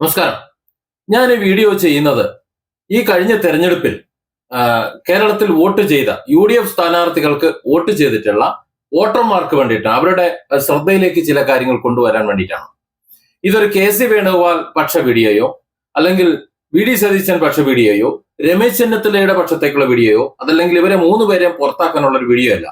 നമസ്കാരം. ഞാൻ ഈ വീഡിയോ ചെയ്യുന്നത് ഈ കഴിഞ്ഞ തെരഞ്ഞെടുപ്പിൽ കേരളത്തിൽ വോട്ട് ചെയ്ത UDF സ്ഥാനാർത്ഥികൾക്ക് വോട്ട് ചെയ്തിട്ടുള്ള വോട്ടർമാർക്ക് വേണ്ടിയിട്ടാണ്, അവരുടെ ശ്രദ്ധയിലേക്ക് ചില കാര്യങ്ങൾ കൊണ്ടുവരാൻ വേണ്ടിയിട്ടാണ്. ഇതൊരു KC വേണുഗോപാൽ പക്ഷ വീഡിയോയോ അല്ലെങ്കിൽ VD സതീശൻ പക്ഷ വീഡിയോയോ രമേശ് ചെന്നിത്തലയുടെ പക്ഷത്തേക്കുള്ള വീഡിയോയോ അതല്ലെങ്കിൽ ഇവരെ മൂന്നുപേരെയും പുറത്താക്കാനുള്ള ഒരു വീഡിയോ അല്ല.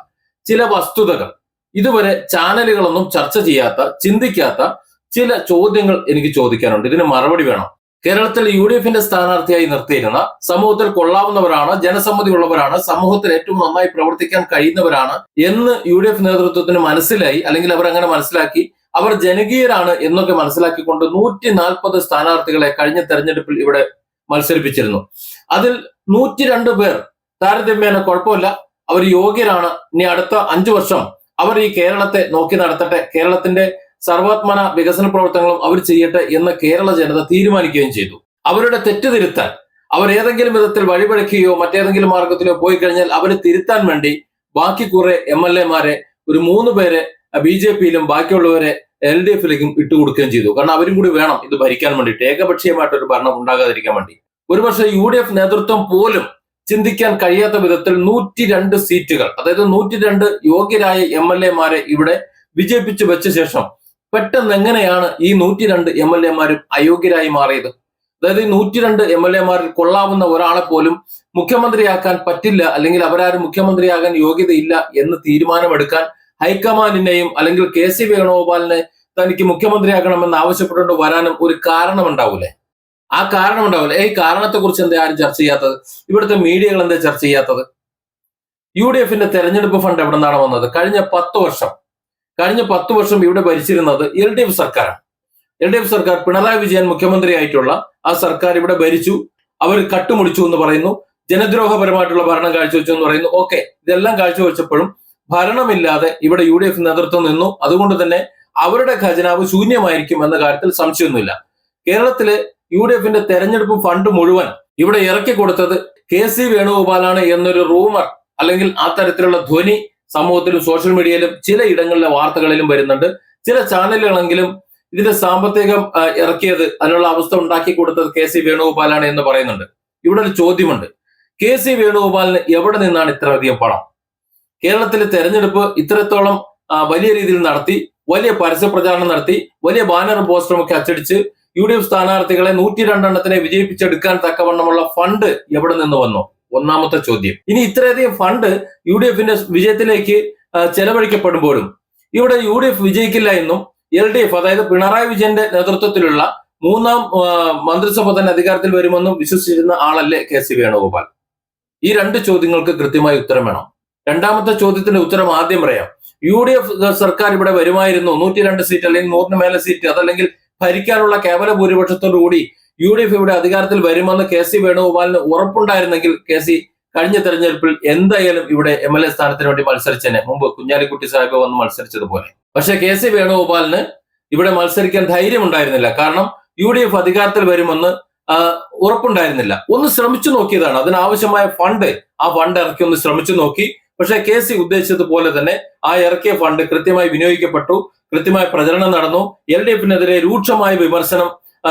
ചില വസ്തുതകൾ ഇതുവരെ ചാനലുകളൊന്നും ചർച്ച ചെയ്യാത്ത, ചിന്തിക്കാത്ത ചില ചോദ്യങ്ങൾ എനിക്ക് ചോദിക്കാനുണ്ട്. ഇതിന് മറുപടി വേണം. കേരളത്തിൽ UDFന്റെ സ്ഥാനാർത്ഥിയായി നിർത്തിയിരുന്ന, സമൂഹത്തിൽ കൊള്ളാവുന്നവരാണ്, ജനസമ്മതി ഉള്ളവരാണ്, സമൂഹത്തിൽ ഏറ്റവും നന്നായി പ്രവർത്തിക്കാൻ കഴിയുന്നവരാണ് എന്ന് UDF നേതൃത്വത്തിന് മനസ്സിലായി, അല്ലെങ്കിൽ അവർ അങ്ങനെ മനസ്സിലാക്കി, അവർ ജനകീയരാണ് എന്നൊക്കെ മനസ്സിലാക്കിക്കൊണ്ട് 140 സ്ഥാനാർത്ഥികളെ കഴിഞ്ഞ തെരഞ്ഞെടുപ്പിൽ ഇവിടെ മത്സരിപ്പിച്ചിരുന്നു. അതിൽ 102 പേർ താരതമ്യേന കുഴപ്പമില്ല, അവർ യോഗ്യരാണ്, ഇനി അടുത്ത 5 വർഷം അവർ ഈ കേരളത്തെ നോക്കി നടത്തട്ടെ, കേരളത്തിന്റെ സർവാത്മന വികസന പ്രവർത്തനങ്ങളും അവർ ചെയ്യട്ടെ എന്ന് കേരള ജനത തീരുമാനിക്കുകയും ചെയ്തു. അവരുടെ തെറ്റ് തിരുത്താൻ, അവർ ഏതെങ്കിലും വിധത്തിൽ വഴിപഴക്കുകയോ മറ്റേതെങ്കിലും മാർഗത്തിലോ പോയി കഴിഞ്ഞാൽ അവരെ തിരുത്താൻ വേണ്ടി ബാക്കി കുറെ MLA-മാരെ, ഒരു 3 പേരെ BJP-യിലും ബാക്കിയുള്ളവരെ LDF-ലേക്കും ഇട്ടുകൊടുക്കുകയും ചെയ്തു. കാരണം അവരും കൂടി വേണം ഇത് ഭരിക്കാൻ വേണ്ടിയിട്ട്, ഏകപക്ഷീയമായിട്ടൊരു ഭരണം ഉണ്ടാകാതിരിക്കാൻ വേണ്ടി. ഒരുപക്ഷെ UDF നേതൃത്വം പോലും ചിന്തിക്കാൻ കഴിയാത്ത വിധത്തിൽ 102 സീറ്റുകൾ, അതായത് 102 യോഗ്യരായ MLA-മാരെ ഇവിടെ വിജയിപ്പിച്ചു വെച്ച ശേഷം പെട്ടെന്ന് എങ്ങനെയാണ് ഈ 102 MLA-മാരും അയോഗ്യരായി മാറിയത്? അതായത് ഈ 102 MLA-മാരിൽ കൊള്ളാവുന്ന ഒരാളെ പോലും മുഖ്യമന്ത്രിയാക്കാൻ പറ്റില്ല, അല്ലെങ്കിൽ അവരാരും മുഖ്യമന്ത്രിയാകാൻ യോഗ്യതയില്ല എന്ന് തീരുമാനമെടുക്കാൻ ഹൈക്കമാൻഡിനെയും അല്ലെങ്കിൽ KC വേണുഗോപാലിനെ തനിക്ക് മുഖ്യമന്ത്രിയാക്കണമെന്ന് ആവശ്യപ്പെട്ടുകൊണ്ട് വരാനും ഒരു കാരണം ഉണ്ടാവൂലേ? ആ കാരണം ഉണ്ടാവില്ല. ഈ കാരണത്തെ കുറിച്ച് എന്താ ആരും ചർച്ച ചെയ്യാത്തത്? ഇവിടുത്തെ മീഡിയകൾ എന്താ ചർച്ച ചെയ്യാത്തത്? UDFന്റെ തെരഞ്ഞെടുപ്പ് ഫണ്ട് എവിടെ നിന്നാണ് വന്നത്? കഴിഞ്ഞ 10 വർഷം ഇവിടെ ഭരിച്ചിരുന്നത് LDF സർക്കാരാണ്. LDF സർക്കാർ, പിണറായി വിജയൻ മുഖ്യമന്ത്രി ആയിട്ടുള്ള ആ സർക്കാർ ഇവിടെ ഭരിച്ചു. അവർ കട്ടുമുടിച്ചു എന്ന് പറയുന്നു, ജനദ്രോഹപരമായിട്ടുള്ള ഭരണം കാഴ്ചവെച്ചു എന്ന് പറയുന്നു. ഓക്കെ, ഇതെല്ലാം കാഴ്ചവെച്ചപ്പോഴും ഭരണമില്ലാതെ ഇവിടെ UDF നേതൃത്വം നിന്നു. അതുകൊണ്ട് തന്നെ അവരുടെ ഖജനാവ് ശൂന്യമായിരിക്കും എന്ന കാര്യത്തിൽ സംശയമൊന്നുമില്ല. കേരളത്തിലെ UDFന്റെ തെരഞ്ഞെടുപ്പ് ഫണ്ട് മുഴുവൻ ഇവിടെ ഇറക്കി കൊടുത്തത് KC വേണുഗോപാലാണ് എന്നൊരു റൂമർ, അല്ലെങ്കിൽ ആ തരത്തിലുള്ള ധ്വനി സമൂഹത്തിലും സോഷ്യൽ മീഡിയയിലും ചില ഇടങ്ങളിലെ വാർത്തകളിലും വരുന്നുണ്ട്. ചില ചാനലുകളെങ്കിലും ഇതിന്റെ സാമ്പത്തികം ഇറക്കിയത്, അതിനുള്ള അവസ്ഥ ഉണ്ടാക്കി കൊടുത്തത് KC വേണുഗോപാലാണ് എന്ന് പറയുന്നുണ്ട്. ഇവിടെ ഒരു ചോദ്യമുണ്ട്, KC വേണുഗോപാലിന് എവിടെ നിന്നാണ് ഇത്രയധികം പണം? കേരളത്തിലെ തെരഞ്ഞെടുപ്പ് ഇത്രത്തോളം വലിയ രീതിയിൽ നടത്തി, വലിയ പരസ്യ പ്രചാരണം നടത്തി, വലിയ ബാനറും പോസ്റ്ററും ഒക്കെ അച്ചടിച്ച് UDF സ്ഥാനാർത്ഥികളെ 102 എണ്ണത്തിനെ വിജയിപ്പിച്ചെടുക്കാൻ തക്കവണ്ണമുള്ള ഫണ്ട് എവിടെ നിന്ന് വന്നു? ഒന്നാമത്തെ ചോദ്യം. ഇനി ഇത്രയധികം ഫണ്ട് UDFന്റെ വിജയത്തിലേക്ക് ചെലവഴിക്കപ്പെടുമ്പോഴും ഇവിടെ UDF വിജയിക്കില്ല എന്നും LDF, അതായത് പിണറായി വിജയന്റെ നേതൃത്വത്തിലുള്ള 3ാം മന്ത്രിസഭ തന്നെ അധികാരത്തിൽ വരുമെന്നും വിശ്വസിച്ചിരുന്ന ആളല്ലേ KC വേണുഗോപാൽ? ഈ 2 ചോദ്യങ്ങൾക്ക് കൃത്യമായ ഉത്തരം വേണം. രണ്ടാമത്തെ ചോദ്യത്തിന്റെ ഉത്തരം ആദ്യം പറയാം. UDF സർക്കാർ ഇവിടെ വരുമായിരുന്നു, 102 സീറ്റ് അല്ലെങ്കിൽ 100-ന് മേലെ സീറ്റ്, അതല്ലെങ്കിൽ ഭരിക്കാനുള്ള കേവല ഭൂരിപക്ഷത്തോടുകൂടി UDF ഇവിടെ അധികാരത്തിൽ വരുമെന്ന് KC വേണുഗോപാലിന് ഉറപ്പുണ്ടായിരുന്നെങ്കിൽ KC കഴിഞ്ഞ തെരഞ്ഞെടുപ്പിൽ എന്തായാലും ഇവിടെ MLA സ്ഥാനത്തിന് വേണ്ടി മത്സരിച്ചേനെ, മുമ്പ് കുഞ്ഞാലിക്കുട്ടി സാഹിബ് വന്ന് മത്സരിച്ചതുപോലെ. പക്ഷെ KC വേണുഗോപാലിന് ഇവിടെ മത്സരിക്കാൻ ധൈര്യം ഉണ്ടായിരുന്നില്ല. കാരണം UDF അധികാരത്തിൽ വരുമെന്ന് ഉറപ്പുണ്ടായിരുന്നില്ല. ഒന്ന് ശ്രമിച്ചു നോക്കിയതാണ്, അതിനാവശ്യമായ ആ ഫണ്ട് ഇറക്കി ഒന്ന് ശ്രമിച്ചു നോക്കി. പക്ഷെ KC ഉദ്ദേശിച്ചതുപോലെ തന്നെ ആ ഇറക്കിയ ഫണ്ട് കൃത്യമായി വിനിയോഗിക്കപ്പെട്ടു, കൃത്യമായ പ്രചരണം നടന്നു. LDFനെതിരെ രൂക്ഷമായ വിമർശനം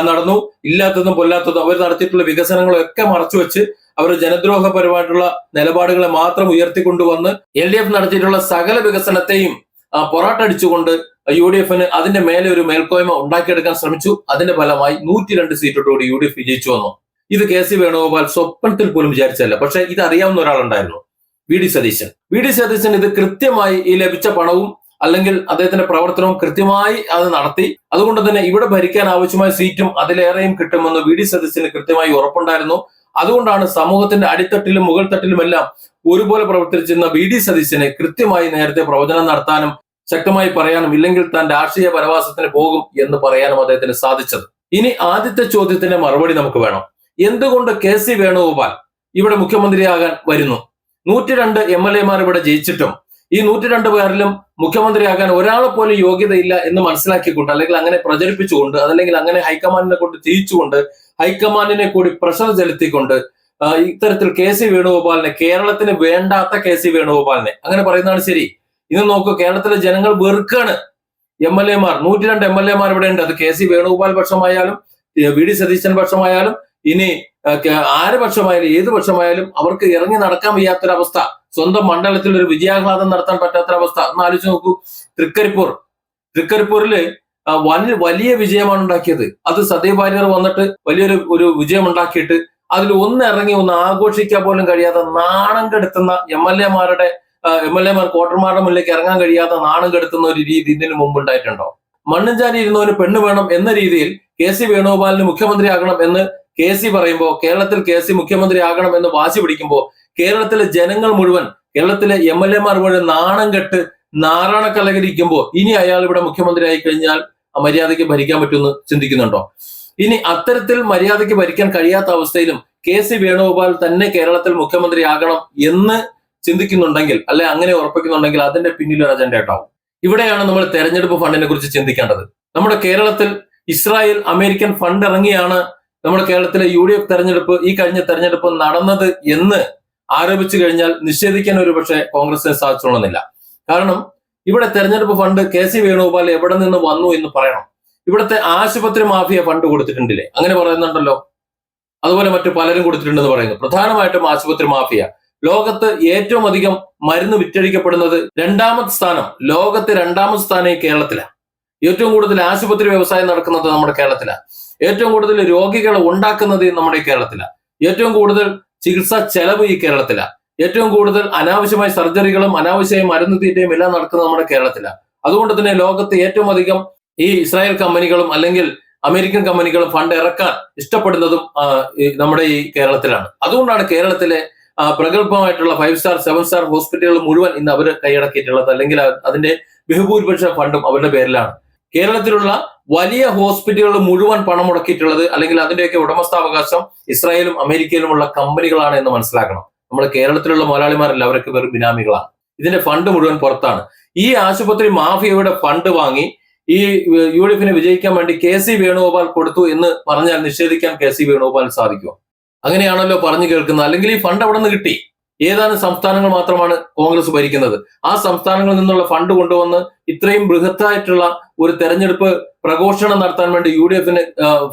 നടന്നു. ഇല്ലാത്തതും പൊല്ലാത്തതും അവർ നടത്തിയിട്ടുള്ള വികസനങ്ങളൊക്കെ മറച്ചുവെച്ച് അവർ ജനദ്രോഹപരമായിട്ടുള്ള നിലപാടുകളെ മാത്രം ഉയർത്തിക്കൊണ്ടുവന്ന് LDF നടത്തിയിട്ടുള്ള സകല വികസനത്തെയും പൊറാട്ടടിച്ചുകൊണ്ട് UDFന് അതിന്റെ മേലെ ഒരു മേൽക്കോയ്മ ഉണ്ടാക്കിയെടുക്കാൻ ശ്രമിച്ചു. അതിന്റെ ഫലമായി 102 സീറ്റോടുകൂടി UDF വിജയിച്ചു വന്നു. ഇത് KC വേണുഗോപാൽ സ്വപ്നത്തിൽ പോലും വിചാരിച്ചല്ല. പക്ഷെ ഇത് അറിയാവുന്ന ഒരാളുണ്ടായിരുന്നു, VD സതീശൻ. ഇത് കൃത്യമായി ഈ ലഭിച്ച പണവും അല്ലെങ്കിൽ അദ്ദേഹത്തിന്റെ പ്രവർത്തനവും കൃത്യമായി അത് നടത്തി. അതുകൊണ്ട് തന്നെ ഇവിടെ ഭരിക്കാൻ ആവശ്യമായ സീറ്റും അതിലേറെയും കിട്ടുമെന്ന് VD സതീശന് കൃത്യമായി ഉറപ്പുണ്ടായിരുന്നു. അതുകൊണ്ടാണ് സമൂഹത്തിന്റെ അടിത്തട്ടിലും മുകൾ തട്ടിലുമെല്ലാം ഒരുപോലെ പ്രവർത്തിച്ചിരുന്ന VD സതീശന് കൃത്യമായി നേരത്തെ പ്രവചനം നടത്താനും ശക്തമായി പറയാനും, ഇല്ലെങ്കിൽ താൻ രാഷ്ട്രീയ വനവാസത്തിന് പോകും എന്ന് പറയാനും അദ്ദേഹത്തിന് സാധിച്ചത്. ഇനി ആദ്യത്തെ ചോദ്യത്തിന്റെ മറുപടി നമുക്ക് വേണം. എന്തുകൊണ്ട് KC വേണുഗോപാൽ ഇവിടെ മുഖ്യമന്ത്രിയാകാൻ വരുന്നു? 102 MLA-മാർ ഇവിടെ ജയിച്ചിട്ടും ഈ 102 പേരിലും മുഖ്യമന്ത്രിയാകാൻ ഒരാളെ പോലും യോഗ്യതയില്ല എന്ന് മനസ്സിലാക്കിക്കൊണ്ട്, അല്ലെങ്കിൽ അങ്ങനെ പ്രചരിപ്പിച്ചുകൊണ്ട്, അതല്ലെങ്കിൽ അങ്ങനെ ഹൈക്കമാൻഡിനെ കൊണ്ട് തിരിച്ചുകൊണ്ട്, ഹൈക്കമാൻഡിനെ കൂടി പ്രഷർ ചെലുത്തിക്കൊണ്ട് ഇത്തരത്തിൽ KC വേണുഗോപാലിനെ, കേരളത്തിന് വേണ്ടാത്ത KC വേണുഗോപാലിനെ, അങ്ങനെ പറയുന്നതാണ് ശരി. ഇന്ന് നോക്കൂ, കേരളത്തിലെ ജനങ്ങൾ വെറുക്കാണ് MLA-മാർ. 102 MLA-മാർ ഇവിടെ ഉണ്ട്. അത് KC വേണുഗോപാൽ പക്ഷമായാലും വി ഡി സതീശൻ പക്ഷമായാലും ഇനി ആര് പക്ഷമായാലും ഏത് പക്ഷമായാലും അവർക്ക് ഇറങ്ങി നടക്കാൻ വയ്യാത്തൊരവസ്ഥ, സ്വന്തം മണ്ഡലത്തിൽ ഒരു വിജയാഹ്ലാദം നടത്താൻ പറ്റാത്തൊരവസ്ഥ. ഒന്ന് ആലോചിച്ച് നോക്കൂ. തൃക്കരിപ്പൂരില് വലിയ വിജയമാണ് ഉണ്ടാക്കിയത്. അത് സദീപ് വാര്യർ വന്നിട്ട് വലിയൊരു വിജയം ഉണ്ടാക്കിയിട്ട് അതിൽ ഒന്നിറങ്ങി ഒന്ന് ആഘോഷിക്കാൻ പോലും കഴിയാതെ നാണം കെടുത്തുന്ന എം എൽ എമാർ വോട്ടർമാരുടെ മുന്നിലേക്ക് ഇറങ്ങാൻ കഴിയാതെ നാണം കെടുത്തുന്ന ഒരു രീതി ഇതിനു മുമ്പ് ഉണ്ടായിട്ടുണ്ടോ? മണ്ണും ചാരി ഇരുന്നവന് പെണ്ണ് വേണം എന്ന രീതിയിൽ കെ.സി. വേണുഗോപാലിന് മുഖ്യമന്ത്രിയാകണം എന്ന് കെ.സി. പറയുമ്പോൾ, കേരളത്തിൽ കെ.സി. മുഖ്യമന്ത്രിയാകണം എന്ന് വാശി പിടിക്കുമ്പോൾ, കേരളത്തിലെ ജനങ്ങൾ മുഴുവൻ, കേരളത്തിലെ എം എൽ എമാർ മുഴുവൻ നാണം കെട്ട് നാറാണക്കലകരിക്കുമ്പോൾ ഇനി അയാൾ ഇവിടെ മുഖ്യമന്ത്രി ആയി കഴിഞ്ഞാൽ മര്യാദയ്ക്ക് ഭരിക്കാൻ പറ്റുമെന്ന് ചിന്തിക്കുന്നുണ്ടോ? ഇനി അത്തരത്തിൽ മര്യാദയ്ക്ക് ഭരിക്കാൻ കഴിയാത്ത അവസ്ഥയിലും കെ.സി. വേണുഗോപാൽ തന്നെ കേരളത്തിൽ മുഖ്യമന്ത്രിയാകണം എന്ന് ചിന്തിക്കുന്നുണ്ടെങ്കിൽ, അല്ലെ അങ്ങനെ ഉറപ്പിക്കുന്നുണ്ടെങ്കിൽ അതിന്റെ പിന്നിൽ ഒരു അജണ്ട ഉണ്ടാവും. ഇവിടെയാണ് നമ്മൾ തെരഞ്ഞെടുപ്പ് ഫണ്ടിനെ കുറിച്ച് ചിന്തിക്കേണ്ടത്. നമ്മുടെ കേരളത്തിൽ ഇസ്രായേൽ അമേരിക്കൻ ഫണ്ട് ഇറങ്ങിയാണ് നമ്മുടെ കേരളത്തിലെ UDF തെരഞ്ഞെടുപ്പ്, ഈ കഴിഞ്ഞ തെരഞ്ഞെടുപ്പ് നടന്നത് എന്ന് ആരോപിച്ചു കഴിഞ്ഞാൽ നിഷേധിക്കാൻ ഒരുപക്ഷെ കോൺഗ്രസിനെ സാധിച്ചോളുന്നില്ല. കാരണം ഇവിടെ തെരഞ്ഞെടുപ്പ് ഫണ്ട് കെ.സി. വേണുഗോപാൽ എവിടെ നിന്ന് വന്നു എന്ന് പറയണം. ഇവിടുത്തെ ആശുപത്രി മാഫിയ ഫണ്ട് കൊടുത്തിട്ടുണ്ടില്ലേ, അങ്ങനെ പറയുന്നുണ്ടല്ലോ. അതുപോലെ മറ്റു പലരും കൊടുത്തിട്ടുണ്ടെന്ന് പറയുന്നു. പ്രധാനമായിട്ടും ആശുപത്രി മാഫിയ. ലോകത്ത് ഏറ്റവും അധികം മരുന്ന് വിറ്റഴിക്കപ്പെടുന്നത് ലോകത്ത് രണ്ടാമത്തെ സ്ഥാനം ഈ കേരളത്തിലാണ്. ഏറ്റവും കൂടുതൽ ആശുപത്രി വ്യവസായം നടക്കുന്നത് നമ്മുടെ കേരളത്തിലാണ്. ഏറ്റവും കൂടുതൽ രോഗികളെ ഉണ്ടാക്കുന്നത് നമ്മുടെ കേരളത്തിലാണ്. ഏറ്റവും കൂടുതൽ ചികിത്സാ ചെലവ് ഈ കേരളത്തിലാണ്. ഏറ്റവും കൂടുതൽ അനാവശ്യമായ സർജറികളും അനാവശ്യമായ മരുന്ന് തീറ്റയും എല്ലാം നടക്കുന്നത് നമ്മുടെ കേരളത്തിലാണ്. അതുകൊണ്ട് തന്നെ ലോകത്ത് ഏറ്റവും അധികം ഈ ഇസ്രായേൽ കമ്പനികളും അല്ലെങ്കിൽ അമേരിക്കൻ കമ്പനികളും ഫണ്ട് ഇറക്കാൻ ഇഷ്ടപ്പെടുന്നതും നമ്മുടെ ഈ കേരളത്തിലാണ്. അതുകൊണ്ടാണ് കേരളത്തിലെ പ്രഗത്ഭമായിട്ടുള്ള 5 സ്റ്റാർ 7 സ്റ്റാർ ഹോസ്പിറ്റലുകൾ മുഴുവൻ ഇന്ന് അവർ കൈയടക്കിയിട്ടുള്ളത്, അല്ലെങ്കിൽ അതിന്റെ ബഹുഭൂരിപക്ഷ ഫണ്ടും അവരുടെ പേരിലാണ്. കേരളത്തിലുള്ള വലിയ ഹോസ്പിറ്റലുകൾ മുഴുവൻ പണം മുടക്കിയിട്ടുള്ളത്, അല്ലെങ്കിൽ അതിന്റെയൊക്കെ ഉടമസ്ഥാവകാശം ഇസ്രായേലും അമേരിക്കയിലുമുള്ള കമ്പനികളാണ് എന്ന് മനസ്സിലാക്കണം. നമ്മുടെ കേരളത്തിലുള്ള മുതലാളിമാരല്ല, അവരൊക്കെ വെറും ബിനാമികളാണ്. ഇതിന്റെ ഫണ്ട് മുഴുവൻ പുറത്താണ്. ഈ ആശുപത്രി മാഫിയയുടെ ഫണ്ട് വാങ്ങി ഈ UDFിനെ വിജയിക്കാൻ വേണ്ടി കെ.സി. വേണുഗോപാൽ കൊടുത്തു എന്ന് പറഞ്ഞാൽ നിഷേധിക്കാൻ കെ.സി. വേണുഗോപാൽ സാധിക്കുമോ? അങ്ങനെയാണല്ലോ പറഞ്ഞു കേൾക്കുന്നത്. അല്ലെങ്കിൽ ഈ ഫണ്ട് അവിടെ നിന്ന് കിട്ടി. ഏതാനും സംസ്ഥാനങ്ങൾ മാത്രമാണ് കോൺഗ്രസ് ഭരിക്കുന്നത്. ആ സംസ്ഥാനങ്ങളിൽ നിന്നുള്ള ഫണ്ട് കൊണ്ടുവന്ന് ഇത്രയും ബൃഹത്തായിട്ടുള്ള ഒരു തെരഞ്ഞെടുപ്പ് പ്രഘോഷണം നടത്താൻ വേണ്ടി UDFിന്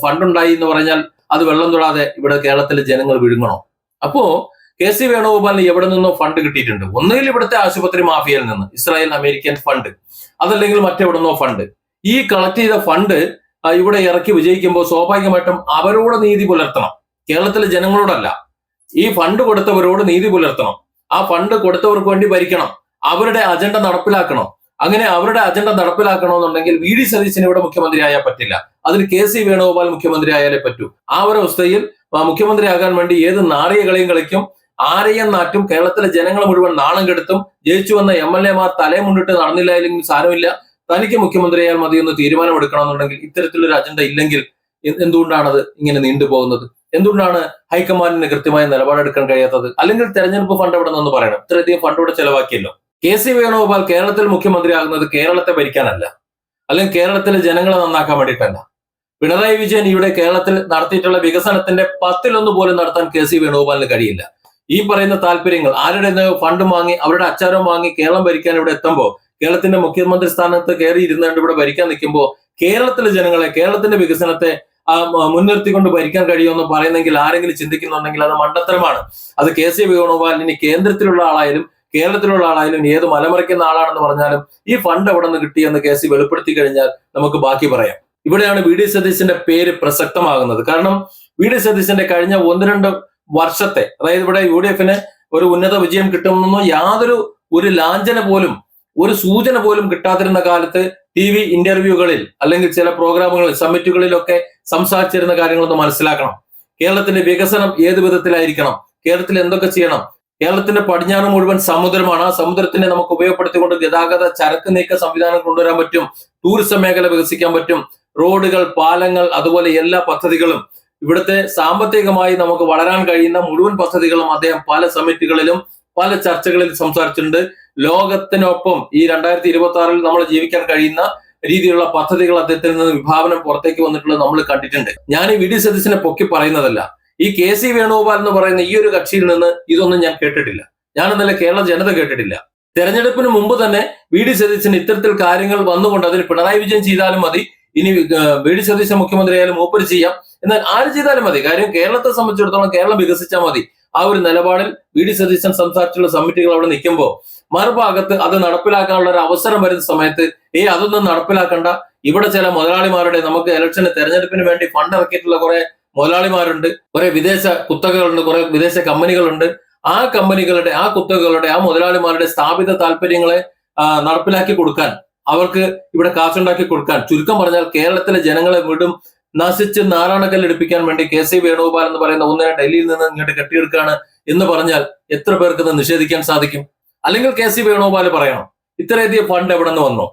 ഫണ്ടുണ്ടായി എന്ന് പറഞ്ഞാൽ അത് വെള്ളം തൊടാതെ ഇവിടെ കേരളത്തിലെ ജനങ്ങൾ വിഴുങ്ങണോ? അപ്പോ കെ.സി. വേണുഗോപാലിന് എവിടെ നിന്നോ ഫണ്ട് കിട്ടിയിട്ടുണ്ട്. ഒന്നുകിൽ ഇവിടുത്തെ ആശുപത്രി മാഫിയയിൽ നിന്ന് ഇസ്രായേൽ അമേരിക്കൻ ഫണ്ട്, അതല്ലെങ്കിൽ മറ്റെവിടെ നിന്നോ ഫണ്ട്. ഈ കളക്ട് ചെയ്ത ഫണ്ട് ഇവിടെ ഇറക്കി വിജയിക്കുമ്പോൾ സ്വാഭാവികമായിട്ടും അവരോട് നീതി പുലർത്തണം, കേരളത്തിലെ ജനങ്ങളോടല്ല. ഈ ഫണ്ട് കൊടുത്തവരോട് നീതി പുലർത്തണം. ആ ഫണ്ട് കൊടുത്തവർക്ക് വേണ്ടി ഭരിക്കണം, അവരുടെ അജണ്ട നടപ്പിലാക്കണം. അങ്ങനെ അവരുടെ അജണ്ട നടപ്പിലാക്കണമെന്നുണ്ടെങ്കിൽ വി ഡി സതീശന് ഇവിടെ മുഖ്യമന്ത്രിയായാൽ പറ്റില്ല, അതിന് കെ.സി. വേണുഗോപാൽ മുഖ്യമന്ത്രി ആയാലേ പറ്റൂ. ആ ഒരു അവസ്ഥയിൽ മുഖ്യമന്ത്രിയാകാൻ വേണ്ടി ഏത് നാറിയ കളിയും കളിക്കും, ആരെയും നാറ്റും, കേരളത്തിലെ ജനങ്ങൾ മുഴുവൻ നാണം കെടുത്തും. ജയിച്ചു വന്ന എം.എൽ.എമാർ തലയെ മുന്നിട്ട് നടന്നില്ലായില്ലെങ്കിൽ സാരമില്ല, തനിക്ക് മുഖ്യമന്ത്രിയായാൽ മതി എന്ന് തീരുമാനമെടുക്കണമെന്നുണ്ടെങ്കിൽ ഇത്തരത്തിലൊരു അജണ്ട ഇല്ലെങ്കിൽ എന്തുകൊണ്ടാണത് ഇങ്ങനെ നീണ്ടുപോകുന്നത്? എന്തുകൊണ്ടാണ് ഹൈക്കമാൻഡിന് കൃത്യമായ നിലപാടെടുക്കാൻ കഴിയാത്തത്? അല്ലെങ്കിൽ തെരഞ്ഞെടുപ്പ് ഫണ്ട് എവിടെ നിന്ന് പറയണം? ഇത്രയധികം ഫണ്ട് ഇവിടെ ചെലവാക്കിയല്ലോ. കെ.സി. വേണുഗോപാൽ കേരളത്തിൽ മുഖ്യമന്ത്രിയാകുന്നത് കേരളത്തെ ഭരിക്കാനല്ല, അല്ലെങ്കിൽ കേരളത്തിലെ ജനങ്ങളെ നന്നാക്കാൻ വേണ്ടിയിട്ടല്ല. പിണറായി വിജയൻ ഇവിടെ കേരളത്തിൽ നടത്തിയിട്ടുള്ള വികസനത്തിന്റെ 10% പോലും നടത്താൻ കെ.സി. വേണുഗോപാലിന് കഴിയില്ല. ഈ പറയുന്ന താല്പര്യങ്ങൾ ആരുടെ ഫണ്ട് വാങ്ങി അവരുടെ അച്ചാരം വാങ്ങി കേരളം ഭരിക്കാൻ ഇവിടെ എത്തുമ്പോൾ, കേരളത്തിന്റെ മുഖ്യമന്ത്രി സ്ഥാനത്ത് കയറി ഇരുന്നുകൊണ്ട് ഇവിടെ ഭരിക്കാൻ നിൽക്കുമ്പോൾ കേരളത്തിലെ ജനങ്ങളെ, കേരളത്തിന്റെ വികസനത്തെ മുൻനിർത്തിക്കൊണ്ട് ഭരിക്കാൻ കഴിയുമെന്ന് പറയുന്നെങ്കിൽ ആരെങ്കിലും ചിന്തിക്കുന്നുണ്ടെങ്കിൽ അത് മണ്ടത്തരമാണ്. അത് കെ.സി. വേണുഗോപാലിന് കേന്ദ്രത്തിലുള്ള ആളായാലും കേരളത്തിലുള്ള ആളായാലും ഏത് മലമറിക്കുന്ന ആളാണെന്ന് പറഞ്ഞാലും ഈ ഫണ്ട് എവിടെ നിന്ന് കിട്ടിയെന്ന് കെ.സി. വെളിപ്പെടുത്തി കഴിഞ്ഞാൽ നമുക്ക് ബാക്കി പറയാം. ഇവിടെയാണ് വി ഡി സതീശന്റെ പേര് പ്രസക്തമാകുന്നത്. കാരണം വി ഡി സതീശന്റെ കഴിഞ്ഞ 1-2 വർഷത്തെ, അതായത് ഇവിടെ UDFിന് ഒരു ഉന്നത വിജയം കിട്ടുമെന്നോ യാതൊരു ലാഞ്ചന പോലും, ഒരു സൂചന പോലും കിട്ടാതിരുന്ന കാലത്ത് TV ഇന്റർവ്യൂകളിൽ അല്ലെങ്കിൽ ചില പ്രോഗ്രാമുകളിൽ, സമ്മിറ്റുകളിലൊക്കെ സംസാരിച്ചിരുന്ന കാര്യങ്ങളൊന്ന് മനസ്സിലാക്കണം. കേരളത്തിന്റെ വികസനം ഏത് വിധത്തിലായിരിക്കണം, കേരളത്തിൽ എന്തൊക്കെ ചെയ്യണം. കേരളത്തിന്റെ പടിഞ്ഞാറ് മുഴുവൻ സമുദ്രമാണ്. ആ സമുദ്രത്തിനെ നമുക്ക് ഉപയോഗപ്പെടുത്തിക്കൊണ്ട് ഗതാഗത ചരക്ക് നീക്ക സംവിധാനം കൊണ്ടുവരാൻ പറ്റും, ടൂറിസം മേഖല വികസിക്കാൻ പറ്റും, റോഡുകൾ, പാലങ്ങൾ, അതുപോലെ എല്ലാ പദ്ധതികളും. ഇവിടുത്തെ സാമ്പത്തികമായി നമുക്ക് വളരാൻ കഴിയുന്ന മുഴുവൻ പദ്ധതികളും അദ്ദേഹം പല സമ്മിറ്റുകളിലും പല ചർച്ചകളിൽ സംസാരിച്ചിട്ടുണ്ട്. ലോകത്തിനൊപ്പം ഈ 2026 നമ്മൾ ജീവിക്കാൻ കഴിയുന്ന രീതിയിലുള്ള പദ്ധതികൾ അദ്ദേഹത്തിൽ നിന്ന് വിഭാവനം പുറത്തേക്ക് വന്നിട്ടുള്ളത് നമ്മൾ കണ്ടിട്ടുണ്ട്. ഞാൻ ഈ വി ഡി സതീശനെ പൊക്കി പറയുന്നതല്ല. ഈ കെ.സി. വേണുഗോപാൽ എന്ന് പറയുന്ന ഈ ഒരു കക്ഷിയിൽ നിന്ന് ഇതൊന്നും ഞാൻ കേട്ടിട്ടില്ല. ഞാനെന്നല്ല കേരള ജനത കേട്ടിട്ടില്ല. തെരഞ്ഞെടുപ്പിന് മുമ്പ് തന്നെ വി ഡി സതീശന് ഇത്തരത്തിൽ കാര്യങ്ങൾ വന്നുകൊണ്ട് അതിന് പിണറായി വിജയൻ ചെയ്താലും മതി, ഇനി വി ഡി സതീശൻ മുഖ്യമന്ത്രി ആയാലും മൂപ്പര് ചെയ്യാം, എന്നാൽ ആര് ചെയ്താലും മതി. കാര്യം കേരളത്തെ സംബന്ധിച്ചിടത്തോളം കേരളം വികസിച്ചാൽ മതി. ആ ഒരു നിലപാടിൽ വി.ഡി. സതീശൻ സംസാരിച്ചുള്ള സമിറ്റുകൾ അവിടെ നിൽക്കുമ്പോൾ മറുഭാഗത്ത് അത് നടപ്പിലാക്കാനുള്ള ഒരു അവസരം വരുന്ന സമയത്ത് അതൊന്നും നടപ്പിലാക്കണ്ട, ഇവിടെ ചില മുതലാളിമാരുടെ നമുക്ക് ഇലക്ഷന് തെരഞ്ഞെടുപ്പിന് വേണ്ടി ഫണ്ട് ഇറക്കിയിട്ടുള്ള കുറെ മുതലാളിമാരുണ്ട്, കുറെ വിദേശ കുത്തകകളുണ്ട്, കുറെ വിദേശ കമ്പനികളുണ്ട്. ആ കമ്പനികളുടെ ആ കുത്തകകളുടെ ആ മുതലാളിമാരുടെ സ്ഥാപിത താല്പര്യങ്ങളെ നടപ്പിലാക്കി കൊടുക്കാൻ, അവർക്ക് ഇവിടെ കാശുണ്ടാക്കി കൊടുക്കാൻ, ചുരുക്കം പറഞ്ഞാൽ കേരളത്തിലെ ജനങ്ങളെ വീണ്ടും നശിച്ച് നാരായണക്കല്ലെടുപ്പിക്കാൻ വേണ്ടി കെ.സി. വേണുഗോപാൽ എന്ന് പറയുന്ന ഒന്നിനെ ഡൽഹിയിൽ നിന്ന് ഇങ്ങോട്ട് കെട്ടിയെടുക്കുകയാണ് എന്ന് പറഞ്ഞാൽ എത്ര പേർക്ക് ഇത് നിഷേധിക്കാൻ സാധിക്കും? അല്ലെങ്കിൽ കെ.സി. വേണുഗോപാൽ പറയണം ഇത്രയധികം ഫണ്ട് എവിടെ നിന്ന് വന്നോ,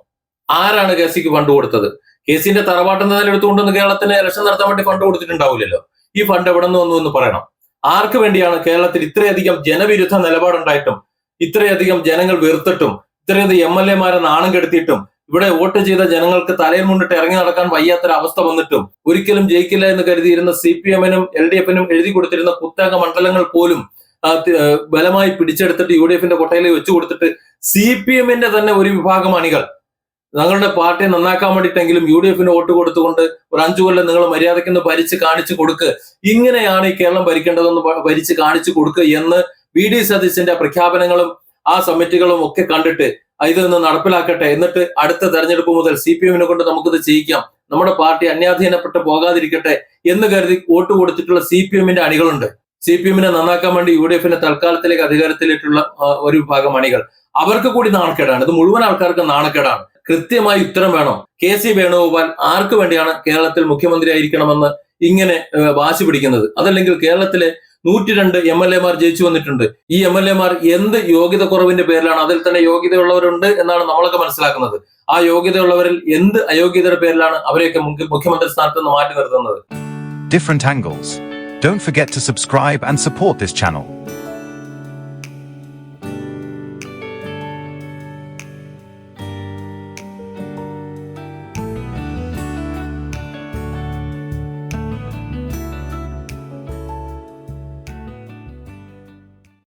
ആരാണ് കെ.സിക്ക് ഫണ്ട് കൊടുത്തത്? കെ.സിന്റെ തറവാട്ടിൽ നിന്ന് എടുത്തുകൊണ്ടൊന്ന് കേരളത്തിന് ഇലക്ഷൻ നടത്താൻ വേണ്ടി ഫണ്ട് കൊടുത്തിട്ടുണ്ടാവില്ലല്ലോ. ഈ ഫണ്ട് എവിടെ നിന്ന് വന്നു എന്ന് പറയണം. ആർക്ക് വേണ്ടിയാണ് കേരളത്തിൽ ഇത്രയധികം ജനവിരുദ്ധ നിലപാടുണ്ടായിട്ടും, ഇത്രയധികം ജനങ്ങൾ വെറുത്തിട്ടും, ഇത്രയധികം MLA-മാരെ നാണം കെടുത്തിയിട്ടും, ഇവിടെ വോട്ട് ചെയ്ത ജനങ്ങൾക്ക് തലയിൽ മുന്നിട്ട് ഇറങ്ങി നടക്കാൻ വയ്യാത്തൊരു അവസ്ഥ വന്നിട്ടും ഒരിക്കലും ജയിക്കില്ല എന്ന് കരുതിയിരുന്ന CPM-നും LDF-നും എഴുതി കൊടുത്തിരുന്ന കുത്തക മണ്ഡലങ്ങൾ പോലും ബലമായി പിടിച്ചെടുത്തിട്ട് UDF-ന്റെ കൊട്ടയിൽ വെച്ചു കൊടുത്തിട്ട് CPM-ന്റെ തന്നെ ഒരു വിഭാഗം അണികൾ ഞങ്ങളുടെ പാർട്ടിയെ നന്നാക്കാൻ വേണ്ടിയിട്ടെങ്കിലും UDF-ന് വോട്ട് കൊടുത്തുകൊണ്ട് ഒരു 5 കൊല്ലം നിങ്ങൾ മര്യാദയ്ക്കൊന്ന് ഭരിച്ച് കാണിച്ചു കൊടുക്ക്, ഇങ്ങനെയാണ് ഈ കേരളം ഭരിക്കേണ്ടതെന്ന് ഭരിച്ച് കാണിച്ചു കൊടുക്കുക എന്ന് വി.ഡി. സതീശന്റെ പ്രഖ്യാപനങ്ങളും ആ സമിറ്റുകളും ഒക്കെ കണ്ടിട്ട് ഇതൊന്ന് നടപ്പിലാക്കട്ടെ. എന്നിട്ട് അടുത്ത തെരഞ്ഞെടുപ്പ് മുതൽ CPM-നെ കൊണ്ട് നമുക്കിത് ചെയ്യിക്കാം, നമ്മുടെ പാർട്ടി അന്യാധീനപ്പെട്ട് പോകാതിരിക്കട്ടെ എന്ന് കരുതി വോട്ട് കൊടുത്തിട്ടുള്ള CPM-ന്റെ അണികളുണ്ട്. CPM-നെ നന്നാക്കാൻ വേണ്ടി UDF-നെ തൽക്കാലത്തിലേക്ക് അധികാരത്തിലേക്കുള്ള ഒരു വിഭാഗം അണികൾ, അവർക്ക് കൂടി നാണക്കേടാണ്. ഇത് മുഴുവൻ ആൾക്കാർക്ക് നാണക്കേടാണ്. കൃത്യമായി ഉത്തരം വേണം. കെ.സി. വേണുഗോപാൽ ആർക്ക് വേണ്ടിയാണ് കേരളത്തിൽ മുഖ്യമന്ത്രി ആയിരിക്കണമെന്ന് ഇങ്ങനെ വാശി പിടിക്കുന്നത്? അതല്ലെങ്കിൽ കേരളത്തിലെ 102 MLA-മാർ ജയിച്ചു വന്നിട്ടുണ്ട്. ഈ MLA-മാർ എന്ത് യോഗ്യത കുറവിന്റെ പേരിലാണ്, അതിൽ തന്നെ യോഗ്യതയുള്ളവരുണ്ട് എന്നാണ് നമ്മളൊക്കെ മനസ്സിലാക്കുന്നത്. ആ യോഗ്യതയുള്ളവരിൽ എന്ത് അയോഗ്യതയുടെ പേരിലാണ് അവരെയൊക്കെ മുഖ്യമന്ത്രി സ്ഥാനത്ത് നിന്ന് മാറ്റി നിർത്തുന്നത്? Different angles. Don't forget to subscribe and support this channel.